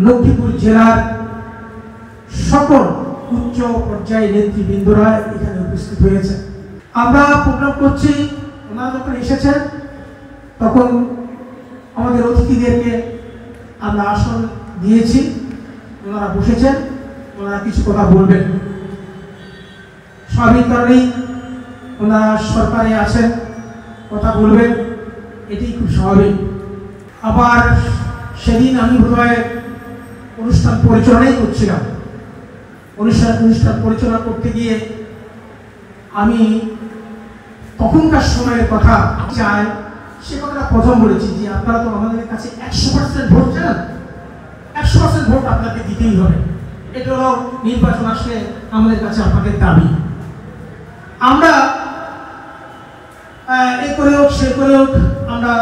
লক্ষ্মীপুর জেলার সকল উচ্চ পর্যায়ের নেতৃবৃন্দরা এখানে উপস্থিত হয়েছে। আমরা প্রোগ্রাম করছি, ওনারা যখন এসেছেন তখন আমাদের অতিথিদেরকে আমরা আসন দিয়েছি, ওনারা বসেছেন, ওনারা কিছু কথা বলবেন। স্বাভাবিক কারণেই ওনারা সরকারে আছেন, কথা বলবেন, এটি খুব স্বাভাবিক। আবার সেদিন আমি বোধহয় অনুষ্ঠান পরিচালনাই করছিলাম, অনুষ্ঠান পরিচালনা করতে গিয়ে আমি তখনকার সময়ের কথা চাই, সে কথাটা প্রথম বলেছি যে আপনারা তো আমাদের কাছে 100% ভোট চান, 100% ভোট আপনাকে দিতেই হবে। এটা হলো নির্বাচন আসলে আমাদের কাছে আপনাদের দাবি। আমরা এ করে হোক সে করে হোক আমরা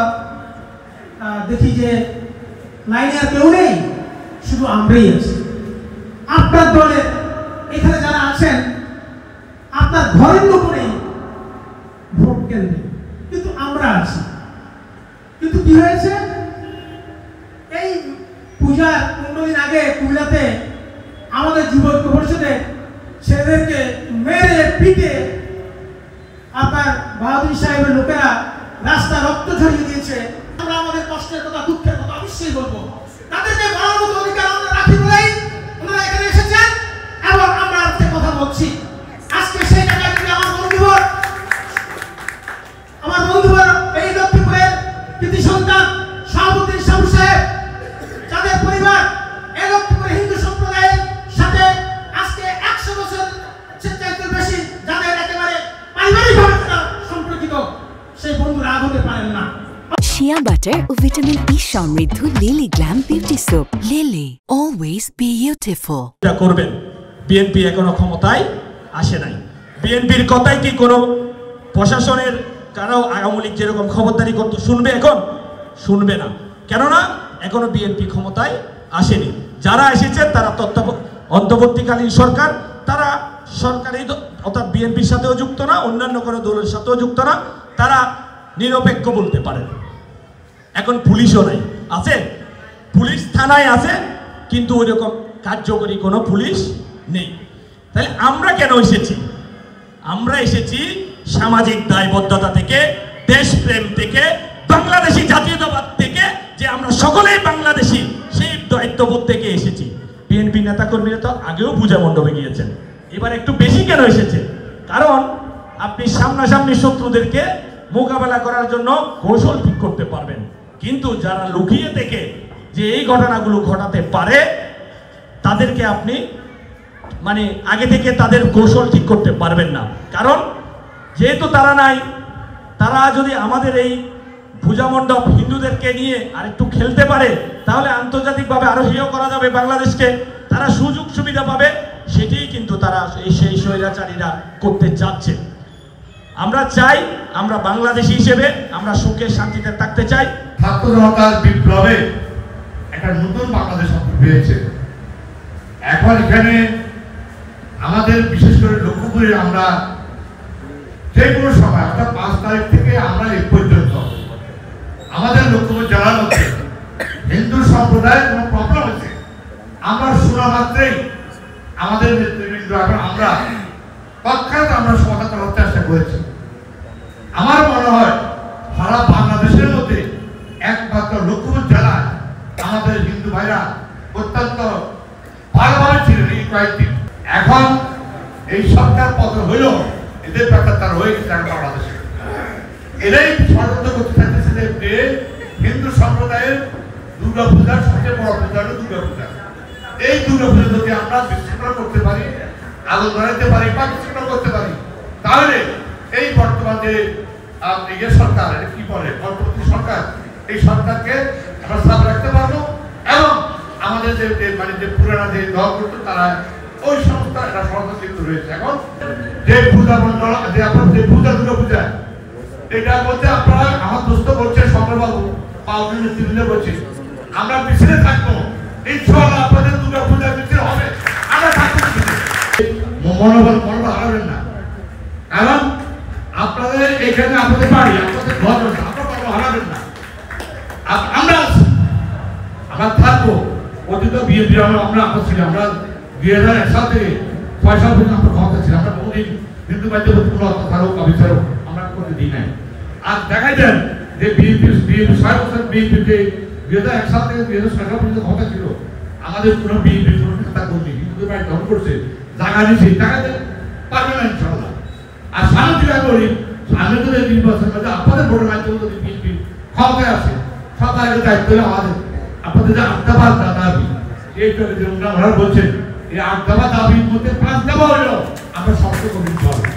দেখি যে লাইনে আর কেউ নেই, শুধু আমরাই আছি। আপনার দলে এখানে যারা আছেন আপনার ঘরের লোক নেই ভোট কেন্দ্রে, কিন্তু আমরা আছি। কিন্তু কি হয়েছে, এই পূজার 15 দিন আগে কুমিল্লাতে আমাদের যুব ঐক্য পরিষদে ছেলেদেরকে মেরে পিটে আপনার বাহাদুর সাহেবের লোকেরা রাস্তা রক্ত ঝরিয়ে দিয়েছে। আমরা আমাদের কষ্টের কথা, দুঃখের কথা অবশ্যই বলবো। তাদেরকে বলার মতো অধিকার আমরা রাখি বলেই ওনারা এখানে এসেছেন এবং আমরা আজকে কথা বলছি। আজকে সেই জায়গায় যদি আমার বন্ধুবর এই লক্ষ্মীপুরের কৃতি সন্তান শাহাবুদ্দিন সাহু সাহেব, যাদের পরিবার এই লক্ষ্মীপুরের হিন্দু সম্প্রদায়ের সাথে আজকে 100 বছর চাইতে বেশি, যাদের একেবারে পারিবারিকভাবে সম্পর্কিত, সেই বন্ধুরা হতে পারেন না। শিয়া বাটার ও ভিটামিন ই সমৃদ্ধ lily glam beauty soap. Lily, always beautiful. এটা করবেন। বিএনপি এখনো ক্ষমতায় আসে নাই। বিএনপির কথাই কি কোনো প্রশাসনের কারাও আওয়ামী লীগ যেরকম খবরদারি করতো শুনবে? এখন শুনবে না। কেননা এখনো বিএনপি ক্ষমতায় আসেনি। যারা এসেছে তারা অন্তর্বর্তীকালীন সরকার, তারা সরকারি অর্থাৎ বিএনপির সাথেও যুক্ত না, অন্যান্য কোনো দলের সাথেও যুক্ত না, তারা নিরপেক্ষ বলতে পারেন। এখন পুলিশও নাই, আছে পুলিশ থানায় আছে, কিন্তু ওই রকম কার্যকরী কোনো পুলিশ নেই। তাহলে আমরা কেন এসেছি? আমরা এসেছি সামাজিক দায়বদ্ধতা থেকে, দেশপ্রেম থেকে, বাংলাদেশি জাতীয়তাবাদ থেকে, যে আমরা সকলেই বাংলাদেশি, সেই দায়িত্ববোধ থেকে এসেছি। বিএনপি নেতাকর্মীরা তো আগেও পূজা মণ্ডপে গিয়েছেন, এবার একটু বেশি কেন এসেছে? কারণ আপনি সামনাসামনি শত্রুদেরকে মোকাবেলা করার জন্য কৌশল ঠিক করতে পারবেন, কিন্তু যারা লুকিয়ে থেকে যে এই ঘটনাগুলো ঘটাতে পারে তাদেরকে আপনি মানে আগে থেকে তাদের কৌশল ঠিক করতে পারবেন না। কারণ যেহেতু তারা নাই, তারা যদি আমাদের এই পূজা মণ্ডপ হিন্দুদেরকে নিয়ে আরেকটু খেলতে পারে, তাহলে আন্তর্জাতিকভাবে আরো হেয় করা যাবে বাংলাদেশকে, তারা সুযোগ সুবিধা পাবে। সেটাই কিন্তু তারা সেই স্বৈরাচারীরা করতে যাচ্ছে। আমরা চাই, আমরা বাংলাদেশি হিসেবে আমরা সুখে শান্তিতে থাকতে চাই। ছাত্র জনতার বিপ্লবে একটা নতুন বাংলাদেশ পেয়েছে। এখন এখানে আমাদের বিশেষ করে লক্ষ্মীপুরে আমরা যে কোনো সময় অর্থাৎ 5 তারিখ থেকে আমরা এই পর্যন্ত আমাদের লক্ষ্মীপুর জেলার মধ্যে হিন্দু সম্প্রদায়ের কোনো প্রবলেম হয়েছে, আমরা শোনা মাত্রই আমাদের নেতৃবৃন্দ এখন আমরা পক্ষাৎ আমরা সমাধান করার চেষ্টা করেছি। আমার মনে হয় সারা বাংলাদেশের মধ্যে একমাত্র লক্ষ্মীপুর জেলায় আমাদের হিন্দু ভাইরা অত্যন্ত ভালোভাবে ছিলেন এই কয়েকদিন। এখন এই সরকার পতন হইল, এদের ব্যাপার তার হয়ে গেছে বাংলাদেশে। এরাই ষড়যন্ত্র করতে থাকতেছে যে হিন্দু সম্প্রদায়ের দুর্গা পূজার সবচেয়ে বড় পূজা হলো দুর্গা পূজা। এই দুর্গা পূজা যদি আমরা বিশৃঙ্খলা করতে পারি, আলো ধরাইতে পারি বা বিশৃঙ্খলা করতে পারি, তাহলে এই বর্তমান যে সরকার কি বলে পরবর্তী সরকার, এই সরকারকে আমরা সাথে রাখতে পারবো এবং আমাদের যে মানে যে পুরানা যে দল করতো তারা ওই সমস্ত একটা ষড়যন্ত্র লিপ্ত রয়েছে। এখন যে পূজা মন্ডল যে আপনার যে পূজা দুর্গা পূজা, এটা বলতে আপনারা আমার দোস্ত বলছে শঙ্করবাবু পাউডার নেতৃবৃন্দ বলছে আমরা মিছিলে থাকবো, ইনশাআল্লাহ আপনাদের দুর্গা পূজা মিছিল হবে, আমরা থাকবো। মনোবল হারাবেন না, কারণ আপনাদের এখানে আপনাদের বাড়ি, আপনাদের ঘর, আপনার হারাবেন না। আমরা থাকবো, অতি তো বিএনপি আমরা আপনার ছিলাম, আমরা 2001 সাল থেকে 6 সাল পর্যন্ত আমরা ক্ষমতা ছিলাম, আমরা কোনোদিন হিন্দু বাড়িতে কোনো অত্যাচার হোক অবিচার হোক আমরা করতে দিই নাই। আর দেখাই দেন যে বিএনপি 6 বছর বিএনপিতে 2001 সাল থেকে 2006 সাল পর্যন্ত ক্ষমতা ছিল, আমাদের কোনো বিএনপি কোনো নেতা কর্মী হিন্দুদের বাড়ি দখল করছে, জায়গা নিয়েছে, টাকা দেন পারবে না ইনশাল্লাহ। আর সামনে থেকে আমি বলি, সামনে তো 3 বছর মধ্যে আপনাদের ভোটের মাধ্যমে যদি বিএনপি ক্ষমতায় আসে, সরকারের দায়িত্ব হলে আমাদের আপনাদের যে 8 দফা দাবি, এইটা যে ওনারা বলছেন এই 8 দফা দাবির মধ্যে 5 দফা হলো আমরা শক্ত করে দিতে হবে।